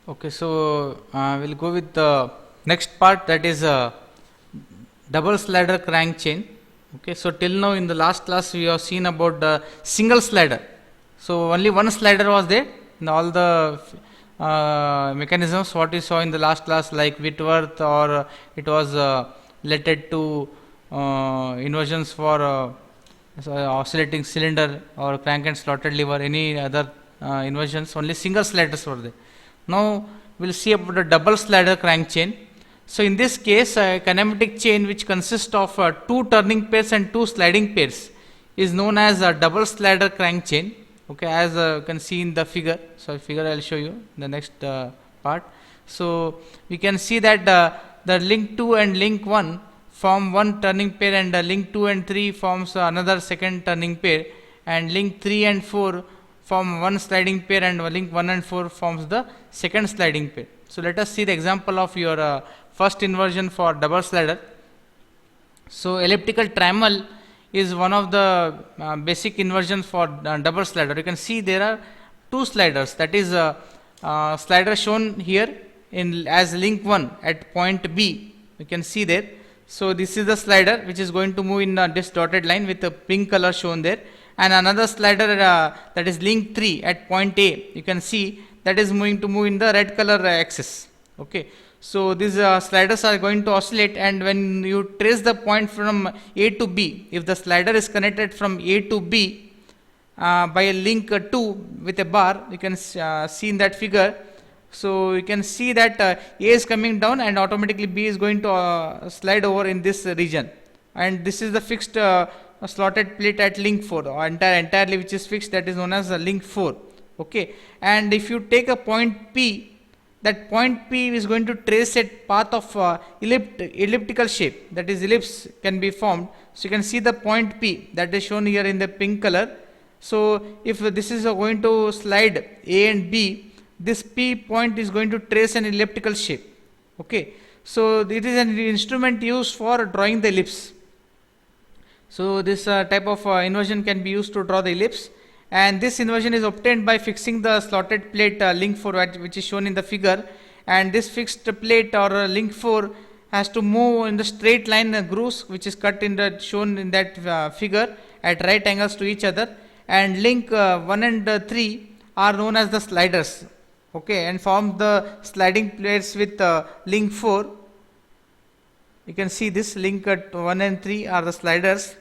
Okay, so we'll go with the next part, that is double slider crank chain. Okay, so till now in the last class we have seen about the single slider. So only one slider was there in all the mechanisms what we saw in the last class, like Whitworth, or it was related to inversions for oscillating cylinder or crank and slotted lever, any other inversions. Only single sliders were there. Now we will see about the double slider crank chain. So in this case, a kinematic chain which consists of two turning pairs and two sliding pairs is known as a double slider crank chain. Okay, as you can see in the figure. So figure I will show you in the next part. So we can see that the link 2 and link 1 form one turning pair, and link 2 and 3 forms another second turning pair, and link 3 and 4 form one sliding pair, and link 1 and 4 forms the second sliding pair. So let us see the example of your first inversion for double slider. So elliptical trammel is one of the basic inversions for double slider. You can see there are two sliders, that is slider shown here in as link 1 at point B, you can see there. So this is the slider which is going to move in this dotted line with the pink color shown there, and another slider that is link 3 at point A, you can see that is moving to move in the red color axis. Okay, so these sliders are going to oscillate, and when you trace the point from A to B, if the slider is connected from A to B by a link 2 with a bar, you can see in that figure. So you can see that A is coming down and automatically B is going to slide over in this region, and this is the fixed slotted plate at link 4, or entirely which is fixed, that is known as link 4. Okay, and if you take a point P, that point P is going to trace a path of elliptical shape, that is ellipse can be formed. So you can see the point P that is shown here in the pink color. So if this is going to slide A and B, this P point is going to trace an elliptical shape. Okay, so it is an instrument used for drawing the ellipse. So this type of inversion can be used to draw the ellipse, and this inversion is obtained by fixing the slotted plate link 4, which is shown in the figure, and this fixed plate or link 4 has to move in the straight line grooves which is cut in the shown in that figure at right angles to each other, and link 1 and 3 are known as the sliders. Okay, and form the sliding plates with link 4. You can see this link at 1 and 3 are the sliders.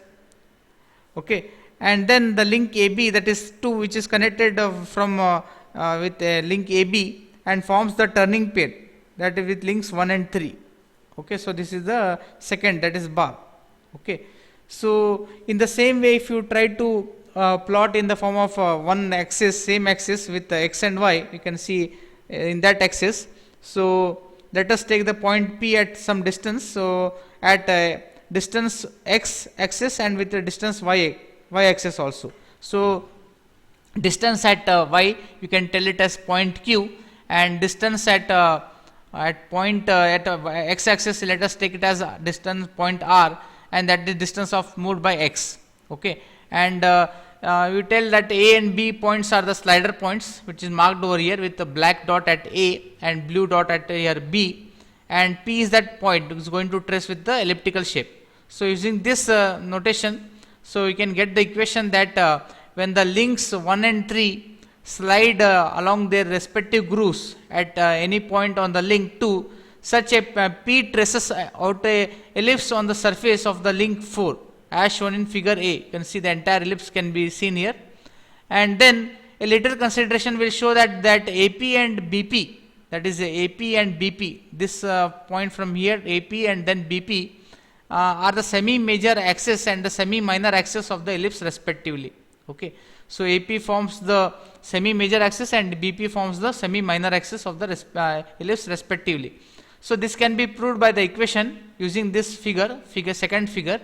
Okay, and then the link AB, that is 2, which is connected from with link AB and forms the turning pair, that is with links 1 and 3. Okay, so this is the second, that is bar. Okay, so in the same way, if you try to plot in the form of one axis, same axis with x and y, you can see in that axis. So let us take the point P at some distance. So at distance x axis and with the distance y axis also. So distance at y, you can tell it as point Q, and distance at point at x axis, let us take it as distance point R, and that is distance of moved by x. Okay, and you tell that A and B points are the slider points, which is marked over here with the black dot at A and blue dot at here B, and P is that point which is going to trace with the elliptical shape. So using this notation, so you can get the equation that when the links 1 and 3 slide along their respective grooves at any point on the link 2, such a P traces out a ellipse on the surface of the link 4, as shown in figure A. You can see the entire ellipse can be seen here. And then a later consideration will show that AP and BP, that is AP and BP, this point from here, AP and then BP, are the semi-major axis and the semi-minor axis of the ellipse respectively. Okay, so AP forms the semi-major axis and BP forms the semi-minor axis of the ellipse respectively. So this can be proved by the equation using this second figure.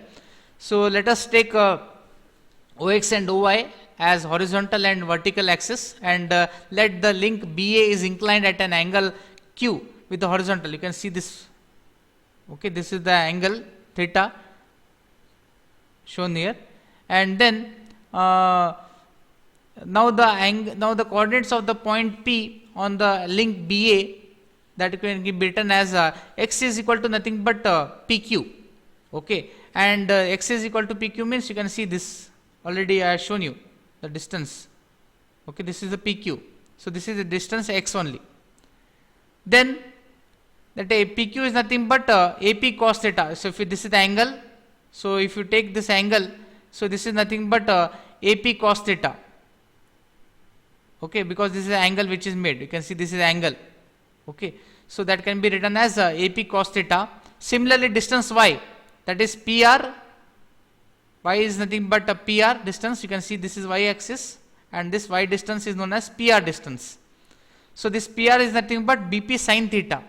So let us take OX and OY as horizontal and vertical axis, and let the link BA is inclined at an angle Q with the horizontal. You can see this. Okay, this is the angle theta shown here, and then Now the coordinates of the point P on the link BA, that can be written as x is equal to nothing but PQ. Okay, and x is equal to PQ means you can see this already I have shown you the distance. Okay, this is the PQ. So this is the distance x only. Then that PQ is nothing but AP cos theta. So if this is the angle, so if you take this angle, so this is nothing but AP cos theta. Okay, because this is the angle which is made. You can see this is angle. Okay, so that can be written as AP cos theta. Similarly, distance y, that is PR. Y is nothing but a PR distance. You can see this is y axis, and this y distance is known as PR distance. So this PR is nothing but BP sin theta.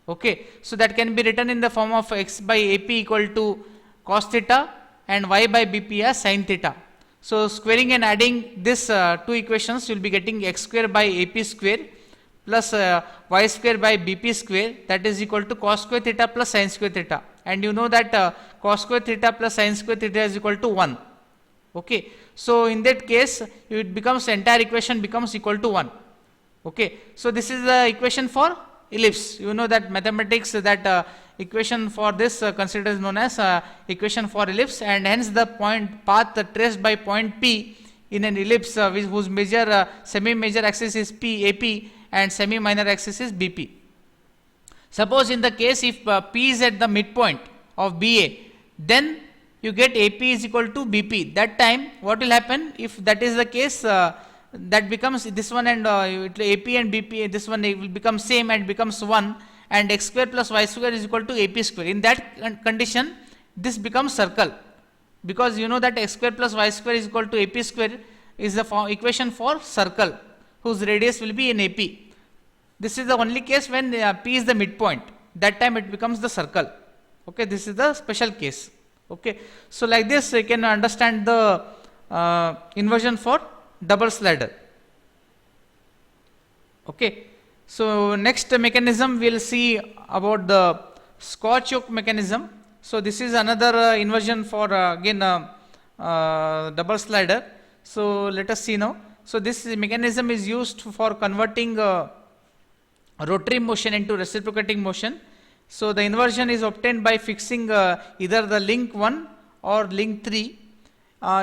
Okay, so that can be written in the form of x by AP equal to cos theta and y by BP as sin theta. So squaring and adding this two equations, you will be getting x square by AP square plus y square by BP square, that is equal to cos square theta plus sin square theta. And you know that cos square theta plus sin square theta is equal to 1. Okay, so in that case it becomes, entire equation becomes equal to 1. Okay, so this is the equation for ellipse. You know that mathematics, that equation for this considered is known as equation for ellipse, and hence the point path traced by point P in an ellipse whose major semi-major axis is AP and semi-minor axis is BP. Suppose in the case if P is at the midpoint of BA, then you get AP is equal to BP. That time what will happen, if that is the case, that becomes this one, and AP and BP, this one will become same and becomes 1, and x square plus y square is equal to AP square. In that condition, this becomes circle, because you know that x square plus y square is equal to AP square is the equation for circle whose radius will be in AP. This is the only case when P is the midpoint. That time it becomes the circle. Okay, this is the special case. Okay, so like this you can understand the inversion for double slider. Okay, so next mechanism we will see about the Scotch yoke mechanism. So this is another inversion for again double slider. So let us see now. So this mechanism is used for converting rotary motion into reciprocating motion. So the inversion is obtained by fixing either the link 1 or link 3.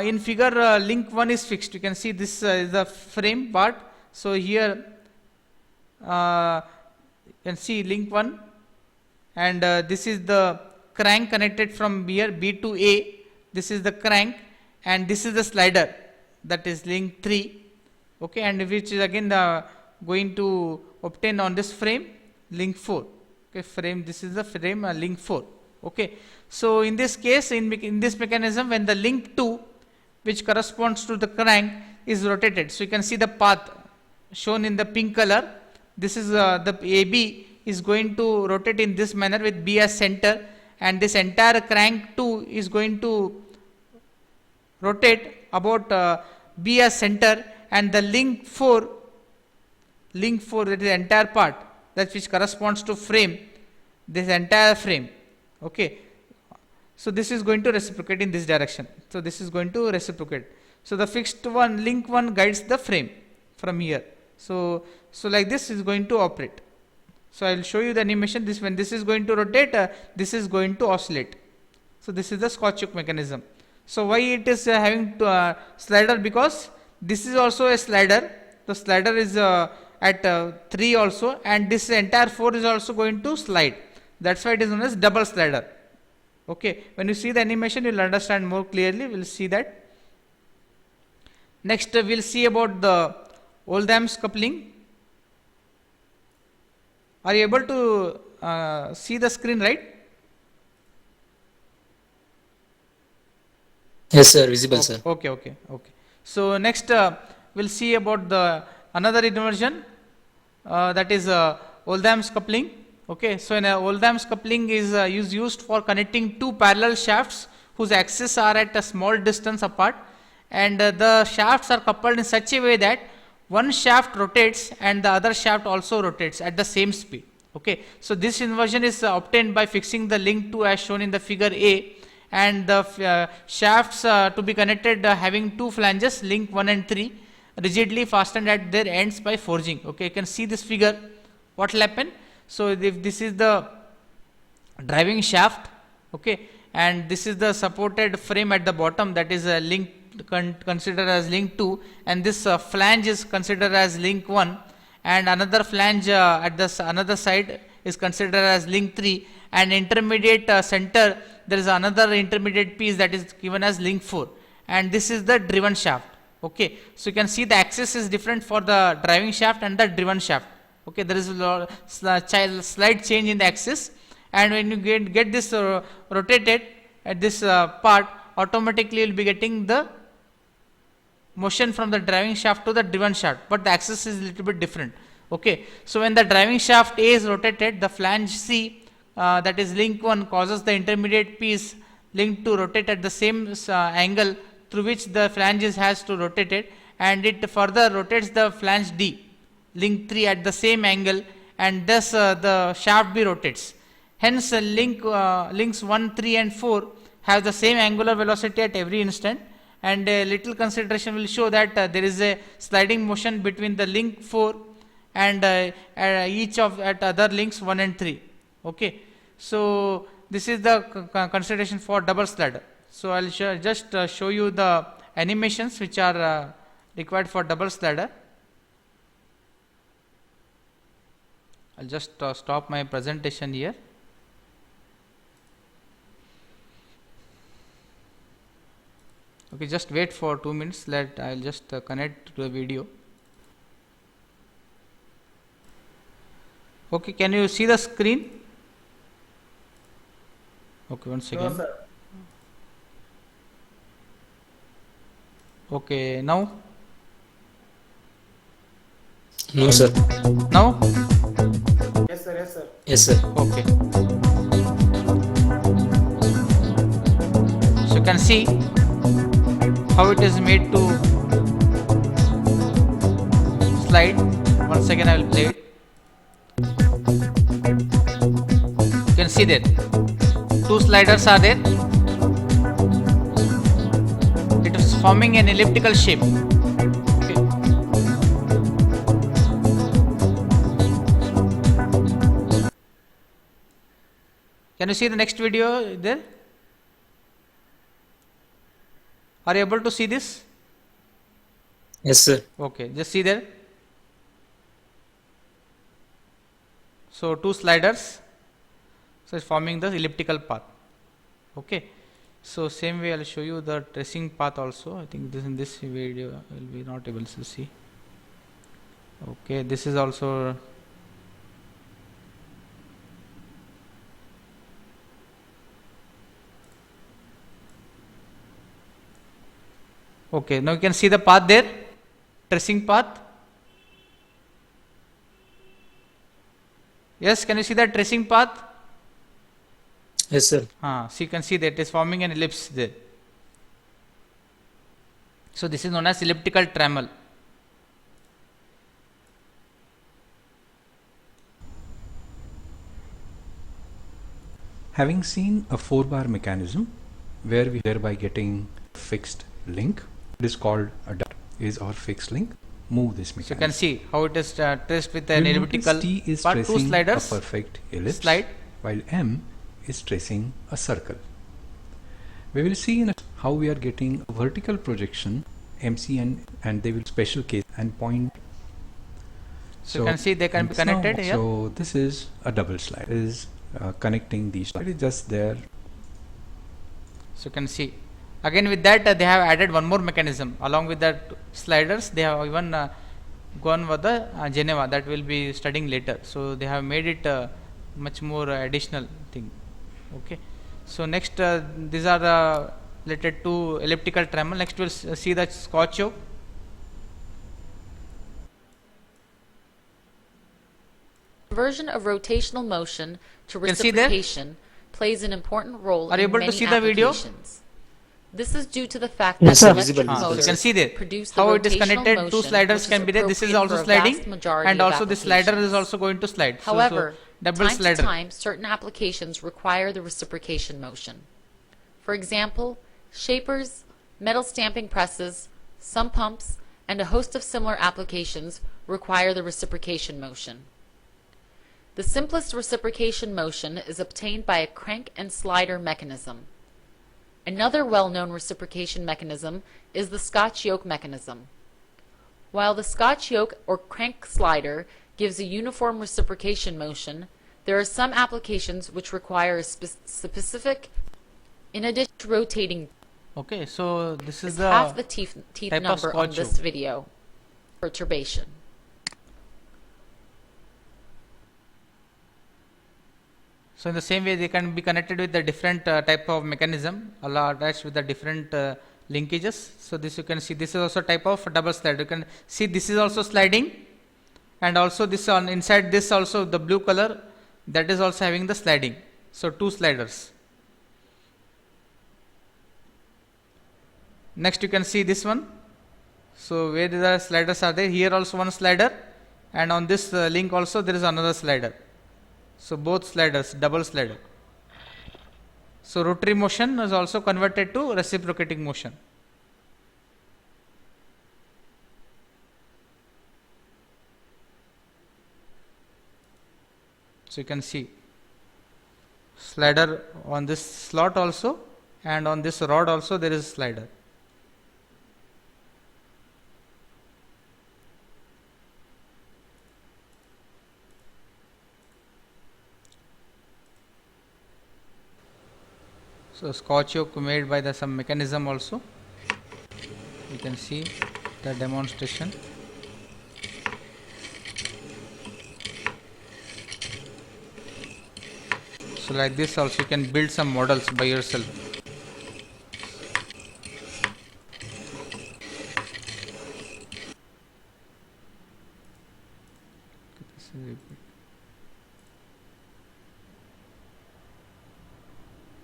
In figure link 1 is fixed. You can see this is the frame part. So here you can see link 1, and this is the crank connected from here B to A. This is the crank, and this is the slider, that is link 3. Okay, and which is again going to obtain on this frame link 4. Okay, frame, this is the frame link 4. Okay, so in this case, in this mechanism, when the link 2, which corresponds to the crank, is rotated, so you can see the path shown in the pink color. This is the AB is going to rotate in this manner with B as center, and this entire crank 2 is going to rotate about B as center, and the link 4, that is the entire part, that which corresponds to frame, this entire frame. Okay, so this is going to reciprocate in this direction. So this is going to reciprocate. So the fixed one, link 1 guides the frame from here. So like this is going to operate. So I will show you the animation. This, when this is going to rotate, this is going to oscillate. So this is the Scotch yoke mechanism. So why it is having slider? Because this is also a slider. The slider is at 3 also, and this entire 4 is also going to slide. That's why it is known as double slider. Okay, when you see the animation, you will understand more clearly. We will see that. Next, we will see about the Oldham's coupling. Are you able to see the screen, right? Yes, sir. Visible, Okay, sir. okay. So next, we'll see about the another inversion, that is Oldham's coupling. Okay, so in Oldham's coupling is used for connecting two parallel shafts whose axes are at a small distance apart, and the shafts are coupled in such a way that one shaft rotates and the other shaft also rotates at the same speed. Okay, so this inversion is obtained by fixing the link 2 as shown in the figure A, and the shafts to be connected having two flanges, link 1 and 3. rigidly fastened at their ends by forging. Okay, you can see this figure. What will happen? So if this is the driving shaft, okay, and this is the supported frame at the bottom, that is a link considered as link 2, and this flange is considered as link 1, and another flange at the another side is considered as link 3, and intermediate center there is another intermediate piece that is given as link 4, and this is the driven shaft. Okay, so you can see the axis is different for the driving shaft and the driven shaft. Okay, there is a slight change in the axis, and when you get this rotated at this part, automatically you will be getting the motion from the driving shaft to the driven shaft, but the axis is a little bit different. Okay, so when the driving shaft A is rotated, the flange C, that is link 1, causes the intermediate piece link to rotate at the same angle through which the flange has to rotate it, and it further rotates the flange D, link 3, at the same angle, and thus the shaft B rotates. Hence links 1, 3 and 4 have the same angular velocity at every instant, and a little consideration will show that there is a sliding motion between the link 4 and each of at other links 1 and 3. Okay, so this is the consideration for double slider. So I will just show you the animations which are required for double slider. I will just stop my presentation here. Okay, just wait for 2 minutes. I will just connect to the video. Okay, can you see the screen? Okay, one second. No, sir. Okay, now? No, sir. Now? Yes, sir. Yes, sir. Yes, sir. Okay. So you can see how it is made to slide. Once again I will play it. You can see that 2 sliders are there. It is forming an elliptical shape. Okay. Can you see the next video there? Are you able to see this? Yes, sir. Okay, just see there. So 2 sliders, so it's forming the elliptical path. Okay, so same way I'll show you the tracing path also. I think this in this video I will be not able to see. Okay, this is also okay. Now you can see the path there, tracing path. Yes, can you see that tracing path? Yes, sir. So you can see that it is forming an ellipse there. So this is known as elliptical trammel. Having seen a 4-bar mechanism where we thereby getting fixed link, it is called a dot is our fixed link. Move this So you mechanism. can see how it is traced with an You'll notice elliptical T is path, 2 tracing sliders, a perfect ellipse, slide. while M is tracing a circle. We will see in how we are getting a vertical projection MCN, and they will special case and point. So you can see they can be it's now- connected here. So this is a double slide. It is connecting these. It is just there. So you can see again with that they have added one more mechanism along with that sliders. They have even gone with the Geneva that will be studying later. So they have made it much more additional thing. Okay. So next these are related to elliptical trammel. Next we'll see the Scotch yoke. Conversion of rotational motion to Can see there? reciprocation plays an important role Are you in able to many see the video? applications. This is due to the fact Yes, that sir. electric Visible, You motors can see there produce the how it is rotational connected. 2 motion, sliders which can is be there. This is appropriate also for a vast sliding, majority and of also this slider is applications. also going to slide. However, double time slider. to time, certain applications require the reciprocation motion. For example, shapers, metal stamping presses, sump pumps, and a host of similar applications require the reciprocation motion. The simplest reciprocation motion is obtained by a crank and slider mechanism. Another well-known reciprocation mechanism is the Scotch yoke mechanism. While the Scotch yoke or crank slider gives a uniform reciprocation motion, there are some applications which require a specific, in addition to rotating, Okay, so this is half the the teeth type of number on Scotch this yoke. video. Perturbation. So in the same way, they can be connected with the different type of mechanism, attached with the different linkages. So this you can see, this is also type of double slider. You can see this is also sliding, and also this on inside this also the blue color, that is also having the sliding. So two sliders. Next you can see this one. So where the sliders are there, here also one slider, and on this link also there is another slider. So both sliders, double slider. So rotary motion is also converted to reciprocating motion. So you can see slider on this slot also, and on this rod also there is a slider. So Scotch yoke made by the some mechanism also. You can see the demonstration. So like this also you can build some models by yourself.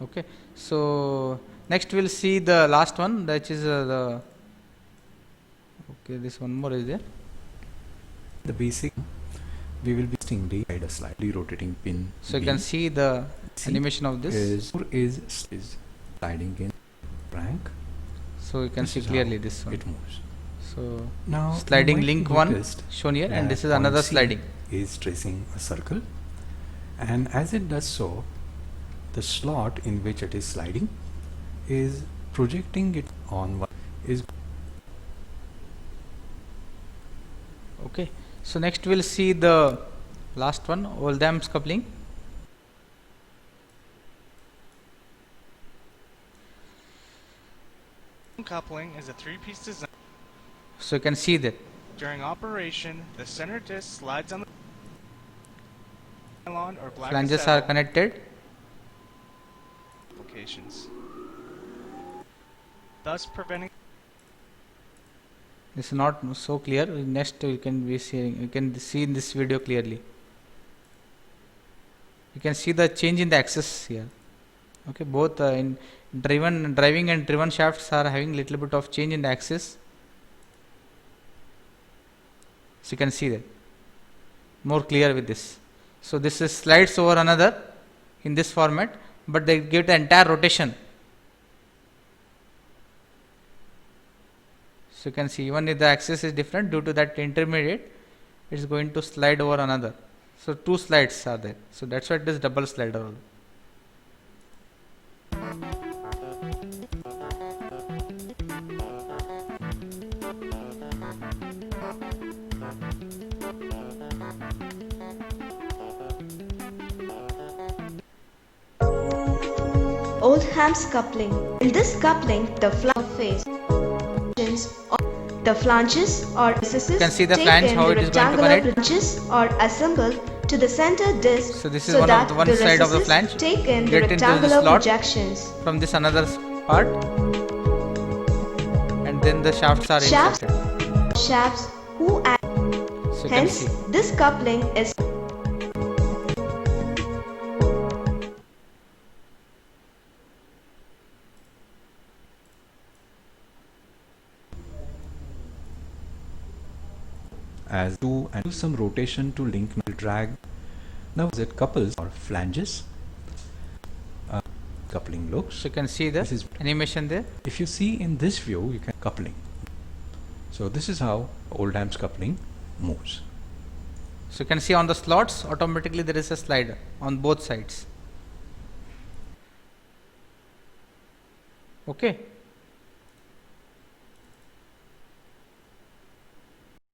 Okay, so next we'll see the last one, that is this one more is there. The basic, we will be testing the slider slightly rotating pin. So you can see the animation of this. is sliding in crank. So you can This see is clearly how this one. it moves. So Now sliding you might link one noticed shown here, and that this is point another C sliding. is tracing a circle, and as it does so, the slot in which it is sliding is projecting it on one is Okay, so next we'll see the last one, Oldham's coupling. Coupling is a three-piece design. So you can see that. During operation, the center disc slides on the nylon or black Flanges acetal are connected. applications, thus preventing This is not so clear. Next you can be seeing, you can see in this video clearly. You can see the change in the axis here. Okay, both in driving and driven shafts are having little bit of change in the axis. So you can see that more clear with this. So this is slides over another in this format, but they give the entire rotation. So you can see even if the axis is different, due to that intermediate, it is going to slide over another. So two slides are there. So that's why it is double slider. Oldham's coupling. In this coupling, the flanges or You can see the flange, how it is going to connect. flanges are assembled to the center disc So this is so one that of the one the side of the recesses flange. take in the Get into the rectangular slot projections. from this another part, and then the shafts are Shafts. inserted. Shafts who act. So you can Hence, see. this coupling is as to and do some rotation to link drag. Now it couples or flanges. Coupling looks. So you can see the This is animation there. If you see in this view, you can coupling. So this is how Oldham's coupling moves. So you can see on the slots automatically there is a slider on both sides. Okay.